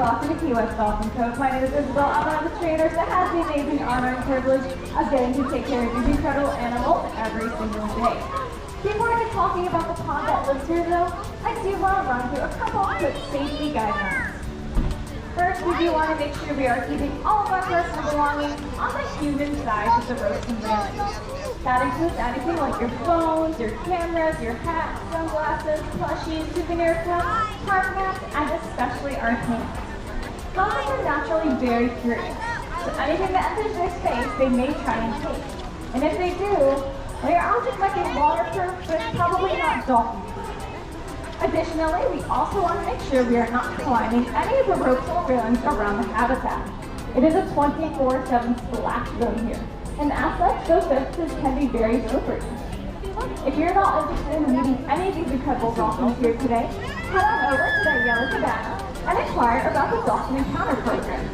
welcome to Key West Dolphin Cove. My name is Isabel. I'm one of the trainers that has the amazing honor and privilege of getting to take care of these incredible animals every single day. Before I get talking about the pond that lives here though, I do want to run through a couple of quick safety guidelines. First, we do want to make sure we are keeping all of our personal belongings on the human side of the ropes and railings. That includes anything like your phones, your cameras, your hats, sunglasses, plushies, souvenir cups, hard maps, and especially our hands. Dolphins are naturally very curious, so anything that enters their space, they may try and take. And if they do, their object might be waterproof, but probably not dolphin proof. Additionally, we also want to make sure we are not climbing any of the ropes or railings around the habitat. It is a 24/7 splash zone here, and as such, those surfaces can be very slippery. If you're not interested in meeting any of these incredible dolphins here today, head on over to that yellow cabana and inquire about the Dolphin Encounter program.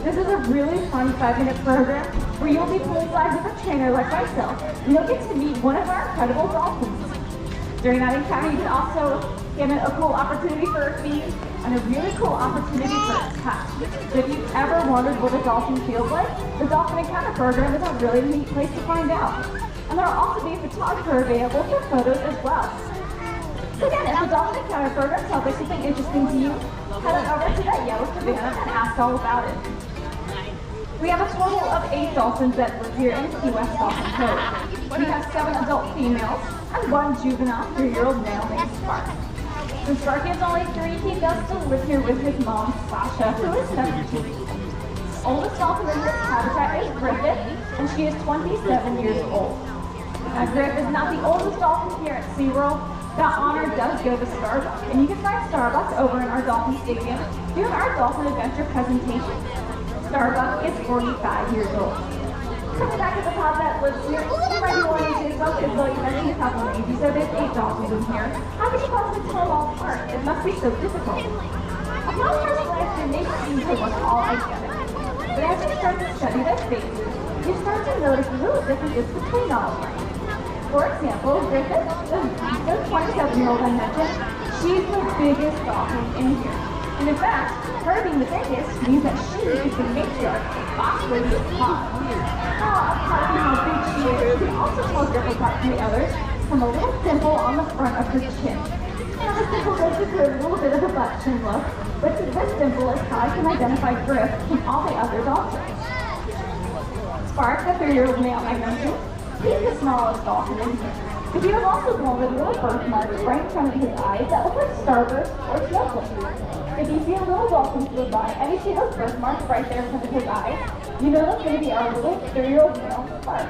This is a really fun 5-minute program where you'll be pulled by with a trainer like myself, and you'll get to meet one of our incredible dolphins. During that encounter, you can also get a cool opportunity for a feed and a really cool opportunity for a touch. So if you've ever wondered what a dolphin feels like, the Dolphin Encounter program is a really neat place to find out. And there will also be a photographer available for photos as well. So again, if the Dolphin Encounter program sounds like something interesting to you, head on over to that yellow cabana and ask all about it. We have a total of 8 dolphins that live here in Key West Dolphin Cove. We have 7 adult females and 1 juvenile 3-year-old male named Spark. And Sparky is only 3, he does still live here with his mom, Sasha, who is 17. The oldest dolphin in this habitat is Griffith, and she is 27 years old. Now, Griffith is not the oldest dolphin here at Seaworld. That honor does go to Starbuck, and you can find Starbuck over in our Dolphin Stadium doing our Dolphin Adventure presentation. Starbuck is 45 years old. Coming back to the pod that lives here, you might be wondering to yourself, Isabel, you mentioned a couple names. You said there's 8 dolphins in here. How could you possibly tell them all apart? It must be so difficult. Upon first glance, they may seem to look all identical. But as you start to study their faces, you start to notice little differences between all of them. For example, Griffith, the 27-year-old I mentioned, she's the biggest dolphin in here. And in fact, her being the biggest means that she is the matriarch, possibly the pod. Apart from how big she is, she also tells Griffith apart from the others from a little dimple on the front of her chin. Now this dimple gives her a little bit of a butt chin look, but this dimple is how I can identify Griff from all the other dolphins. Spark, the 3-year-old male I mentioned, he's the smallest dolphin in here. But he was also born with little birthmarks right in front of his eyes that look like starbursts or snowflakes. If you see a little dolphin go by and you see those birthmarks right there in front of his eyes, you know that's going to be our little 3-year-old male Spark.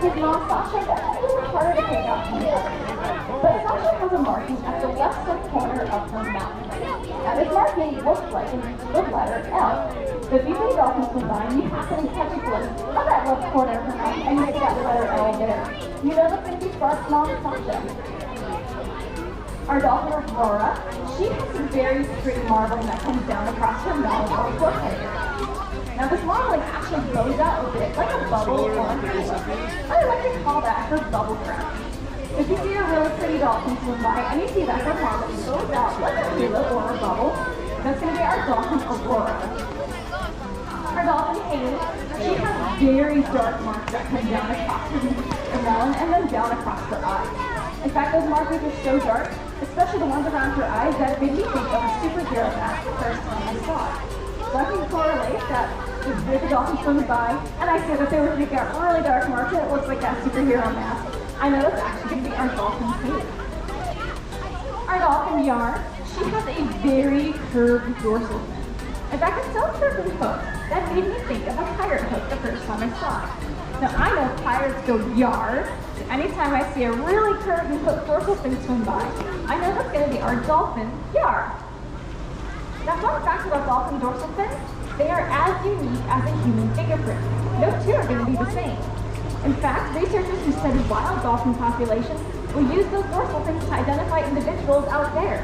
His mom, Sasha, got a little harder to pick out from the others. But Sasha has a marking at the left corner of her mouth. Now this marking looks like the letter L. So if you see dolphins come by and you happen to catch a glimpse of that left corner of her mouth and you see that letter L there, you know that's going to be Spark's mom, Sasha. Our dolphin Aurora, she has a very pretty marbling that comes down across her mouth or forehead area. Now this marbling actually goes out a bit like a bubble or a halo. I like to call that her bubble crown. If you see a really pretty dolphin swim by and you see that her marbling goes out like a halo or a bubble, that's going to be our dolphin Aurora. Our dolphin Haley, she has very dark marks that come down across her melon and then down across her eyes. In fact, those markers are so dark, especially the ones around her eyes, that it made me think of a superhero mask the first time I saw it. So I can correlate that if the dolphin swims by, and I say that they were making a really dark mark that looks like that superhero mask, I know that's actually going to be our dolphin Haley. Our dolphin Yarn, she has a very curved dorsal fin. In fact, it's so curved and hooked that made me think of a pirate hook the first time I saw it. Now I know pirates go yar. Anytime I see a really curved and hooked dorsal fin swim by, I know that's going to be our dolphin Yar. Now fun fact about dolphin dorsal fins, they are as unique as a human fingerprint. No two are going to be the same. In fact, researchers who study wild dolphin populations will use those dorsal fins to identify individuals out there.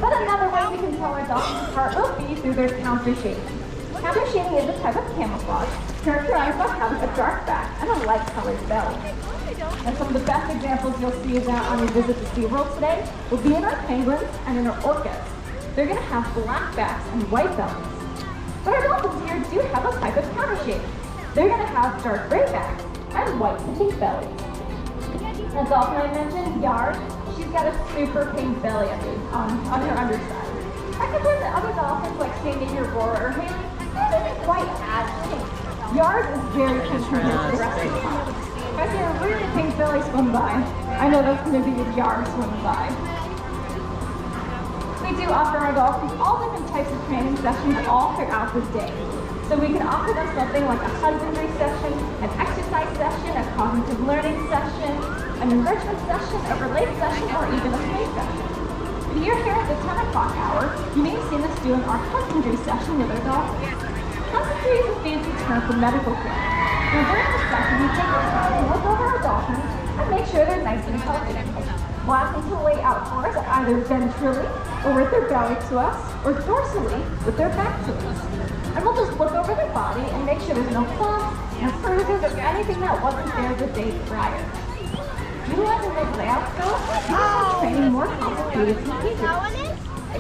But another way we can tell our dolphins apart will be through their counter shading. Counter shading is a type of camouflage characterized by having a dark back and a light-colored belly. And some of the best examples you'll see of that on your visit to SeaWorld today will be in our penguins and in our orcas. they're going to have black backs and white bellies. But our dolphins here do have a type of counter shape. They're going to have dark gray backs and white and pink bellies. The dolphin I mentioned, Yard, she's got a super pink belly on her underside. I compare to other dolphins like say maybe Aurora or Haley, it isn't quite as pink. Yard is very pink compared to the rest of the class. If I see a really pink belly swim by, I know that's going to be a Yard swimming by. We do offer our dolphins all different types of training sessions all throughout the day. So we can offer them something like a husbandry session, an exercise session, a cognitive learning session, an enrichment session, a relate session, or even a play session. If you're here at the 10 o'clock hour, you may have seen us doing our husbandry session with our dolphins. Husbandry is a fancy term for medical care. Now during the session, we take our time to look over our dolphins and make sure they're nice and healthy. We'll ask them to lay out for us either ventrally, or with their belly to us, or dorsally with their back to us. And we'll just look over their body and make sure there's no bumps, no bruises, or anything that wasn't there the day prior. Utilizing those layouts though, we can start training more complicated behaviors.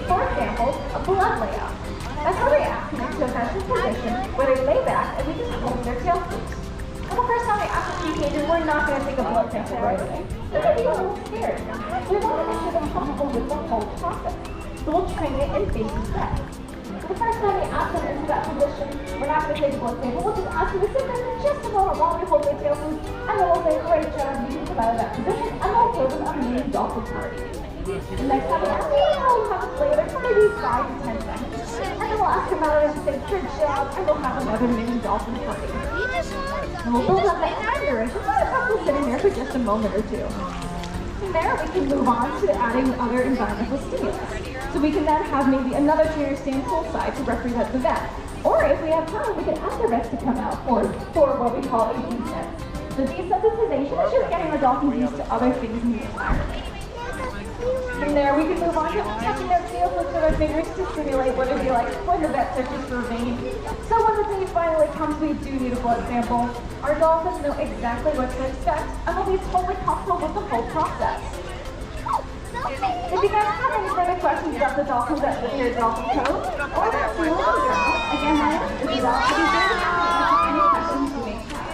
For example, a blood layout. That's where we ask them into a ventral position where they lay back and we just hold their tail loose. For the first time we ask this behavior, we're not going to take a blood sample right away. They're going to be a little scared. We want to make sure they're comfortable with the whole process. So we'll train it in baby steps. So the first time we ask them into that position, we're not going to take a blood sample. We'll just ask them to sit there for just a moment while we hold their tail loose, and then we'll say, great job, you can come out of that position, and we'll throw them a mini dolphin party. The next time we ask them, we'll have a play with maybe 5 to 10 seconds. And then we'll ask them out and say, good job, and we'll have another mini dolphin party. And we'll build up that time duration, so the pup will sitting there for just a moment or two. From there, we can move on to adding other environmental stimulus. So we can then have maybe another trainer stand poolside to represent the vet. Or if we have time, we can ask the vets to come out for what we call a desens. The desensitization is just getting the dolphins used to other things in the environment. From there, we can move on to touching their tails with our fingers to simulate what it'd be like when the vet searches for a vein. So when the day finally comes, we do need a blood sample. Our dolphins know exactly what to expect, and will be totally comfortable with the whole process. If you guys have any further questions about the dolphins that live here at Dolphin Cove, or about Seaworld in general, again, my name is Isabel. I'll be there to answer any questions you may have.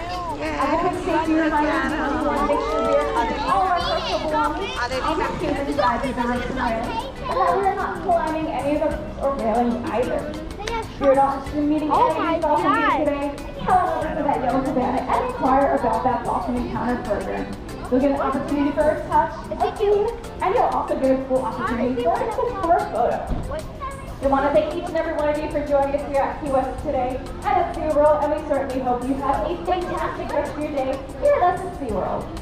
As a quick safety reminder, we want to make sure we are keeping all our personal belongings on the human side of the ropes and railings, and that we are not climbing any of the or railings either. If you're not interested in meeting any of these dolphins today, head on over to that yellow cabana and inquire about that Dolphin Encounter program. You'll get an opportunity for a touch, a feed, and you'll also get a cool opportunity for a photo. We want to thank each and every one of you for joining us here at Key West today and at Seaworld, and we certainly hope you have a fantastic rest of your day here with us at Seaworld.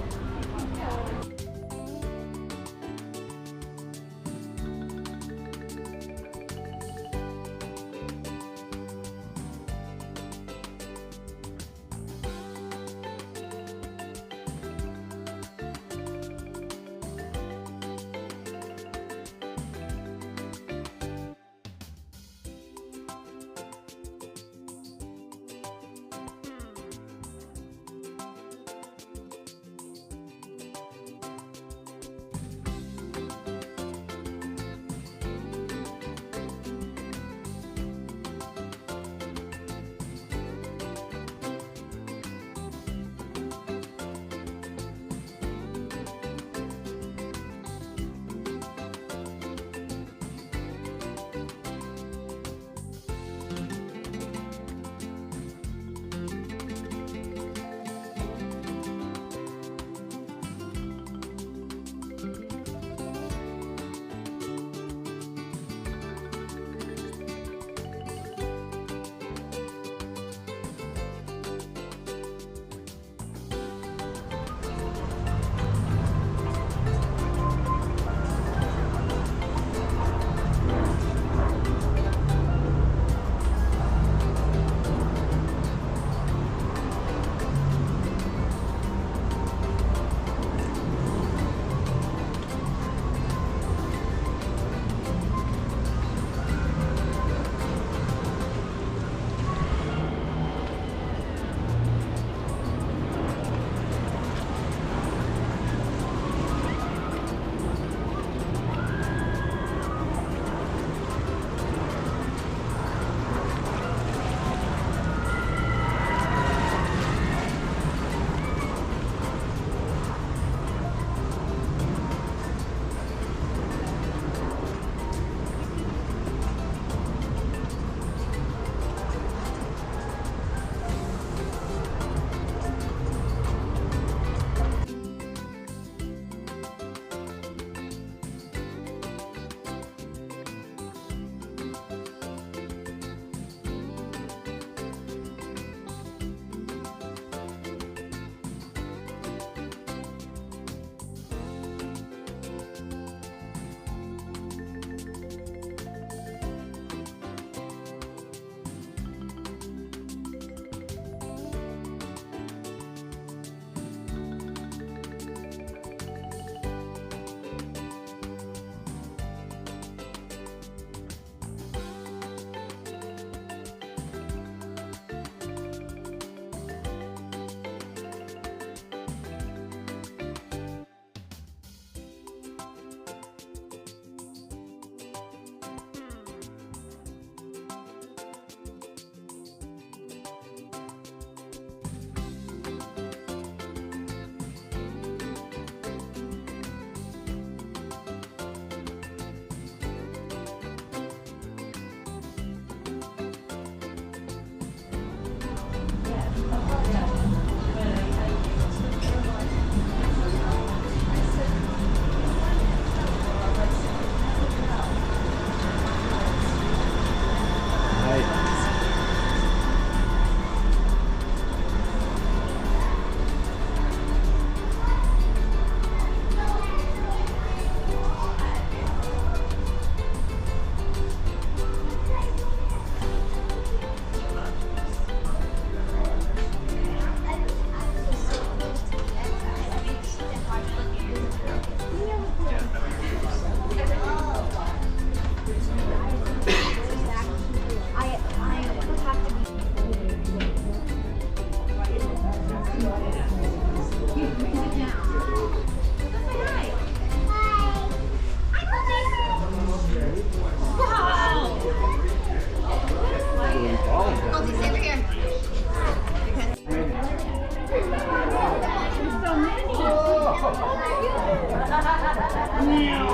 Wow.